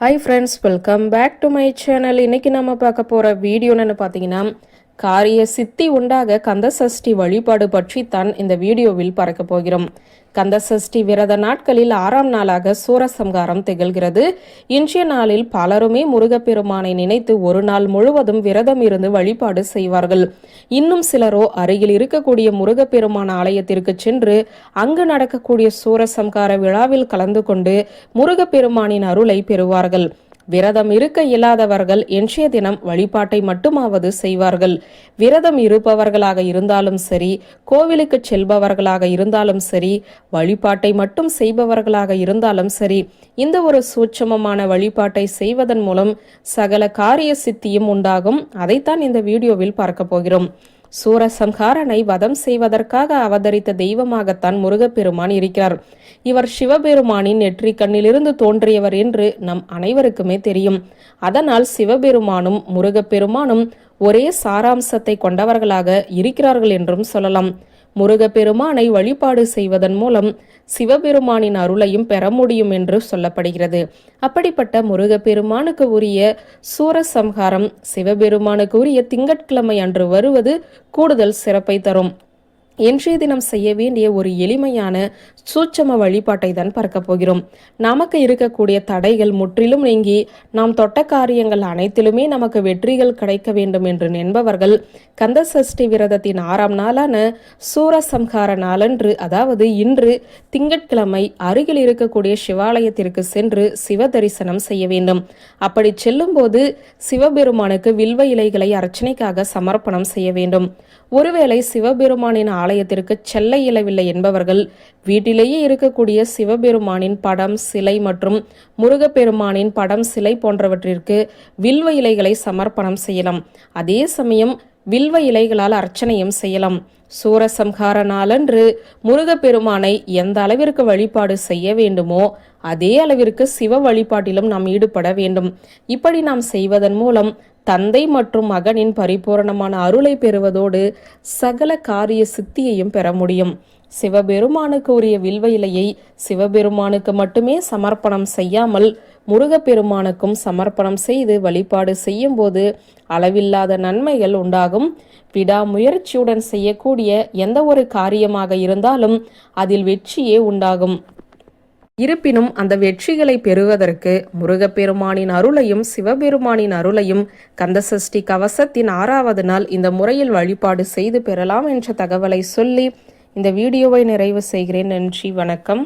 Hi friends, welcome back to my channel. இன்னைக்கு நம்ம பார்க்க போகிற வீடியோ என்னன்னு பார்த்தீங்கன்னா, காரிய சித்தி உண்டாக கந்தசஷ்டி வழிபாடு பற்றி தான் இந்த வீடியோவில் பார்க்க போகிறோம். கந்தசஷ்டி விரத நாட்களில் 6ஆம் நாளாக சூரசம்ஹாரம் திகழ்கிறது. இன்றைய நாளில் பலருமே முருகப்பெருமானை நினைத்து ஒரு நாள் முழுவதும் விரதம் இருந்து வழிபாடு செய்வார்கள். இன்னும் சிலரோ அருகில் இருக்கக்கூடிய முருகப்பெருமான் ஆலயத்திற்கு சென்று அங்கு நடக்கக்கூடிய சூரசம்ஹார விழாவில் கலந்து கொண்டு முருகப்பெருமானின் அருளை பெறுவார்கள். விரதம் இருக்க இயலாதவர்கள் இன்றைய தினம் வழிபாட்டை மட்டுமாவது செய்வார்கள். விரதம் இருப்பவர்களாக இருந்தாலும் சரி, கோவிலுக்கு செல்பவர்களாக இருந்தாலும் சரி, வழிபாட்டை மட்டும் செய்பவர்களாக இருந்தாலும் சரி, இந்த ஒரு சூட்சமமான வழிபாட்டை செய்வதன் மூலம் சகல காரிய சித்தியும் உண்டாகும். அதைத்தான் இந்த வீடியோவில் பார்க்க போகிறோம். சூரசம்ஹாரனை வதம் செய்வதற்காக அவதரித்த தெய்வமாகத்தான் முருகப்பெருமான் இருக்கிறார். இவர் சிவபெருமானின் நெற்றி கண்ணிலிருந்து தோன்றியவர் என்று நம் அனைவருக்குமே தெரியும். அதனால் சிவபெருமானும் முருகப்பெருமானும் ஒரே சாராம்சத்தை கொண்டவர்களாக இருக்கிறார்கள் என்றும் சொல்லலாம். முருகப்பெருமானை வழிபாடு செய்வதன் மூலம் சிவபெருமானின் அருளையும் பெற முடியும் என்று சொல்லப்படுகிறது. அப்படிப்பட்ட முருகப்பெருமானுக்கு உரிய சூரசம்ஹாரம் சிவபெருமானுக்கு உரிய திங்கட்கிழமை அன்று வருவது கூடுதல் சிறப்பை தரும். இன்றைய தினம் செய்ய வேண்டிய ஒரு எளிமையான சூட்சம வழிபாட்டை தான் பார்க்க போகிறோம். நமக்கு இருக்கக்கூடிய தடைகள் முற்றிலும் நீங்கி நாம் தொட்ட காரியங்கள் அனைத்திலுமே நமக்கு வெற்றிகள் கிடைக்க வேண்டும் என்று நினைப்பவர்கள் கந்தசஷ்டி விரதத்தின் 6ஆம் நாளான சூரசம்ஹார நாளன்று, அதாவது இன்று திங்கட்கிழமை, அருகில் இருக்கக்கூடிய சிவாலயத்திற்கு சென்று சிவ தரிசனம் செய்ய வேண்டும். அப்படி செல்லும் போது சிவபெருமானுக்கு வில்வ இலைகளை அர்ச்சனைக்காக சமர்ப்பணம் செய்ய வேண்டும். ஒருவேளை சிவபெருமானின் ஆலயத்திற்கு செல்ல இயலவில்லை என்பவர்கள் வீட்டிலேயே இருக்கக்கூடிய சிவபெருமானின் படம், சிலை மற்றும் முருகப்பெருமானின் படம், சிலை போன்றவற்றிற்கு வில்வ இலைகளை சமர்ப்பணம் செய்யலாம். அதே சமயம் வில்வ இலைகளால் அர்ச்சனையும் செய்யலாம். சூரசம்ஹார நாளன்று முருகப்பெருமானை எந்த அளவிற்கு வழிபாடு செய்ய வேண்டுமோ அதே அளவிற்கு சிவ வழிபாட்டிலும் நாம் ஈடுபட வேண்டும். இப்படி நாம் செய்வதன் மூலம் தந்தை மற்றும் மகனின் பரிபூரணமான அருளை பெறுவதோடு சகல காரிய சித்தியையும் பெற முடியும். சிவபெருமானுக்கு உரிய வில்வ இலையை சிவபெருமானுக்கு மட்டுமே சமர்ப்பணம் செய்யாமல் முருகப்பெருமானுக்கும் சமர்ப்பணம் செய்து வழிபாடு செய்யும் போது அளவில்லாத நன்மைகள் உண்டாகும். விடாமுயற்சியுடன் செய்யக்கூடிய எந்த ஒரு காரியமாக இருந்தாலும் அதில் வெற்றியே உண்டாகும். இருப்பினும் அந்த வெற்றிகளை பெறுவதற்கு முருகப்பெருமானின் அருளையும் சிவபெருமானின் அருளையும் கந்தசஷ்டி கவசத்தின் 6ஆவது நாள் இந்த முறையில் வழிபாடு செய்து பெறலாம் என்ற தகவலை சொல்லி இந்த வீடியோவை நிறைவு செய்கிறேன். நன்றி, வணக்கம்.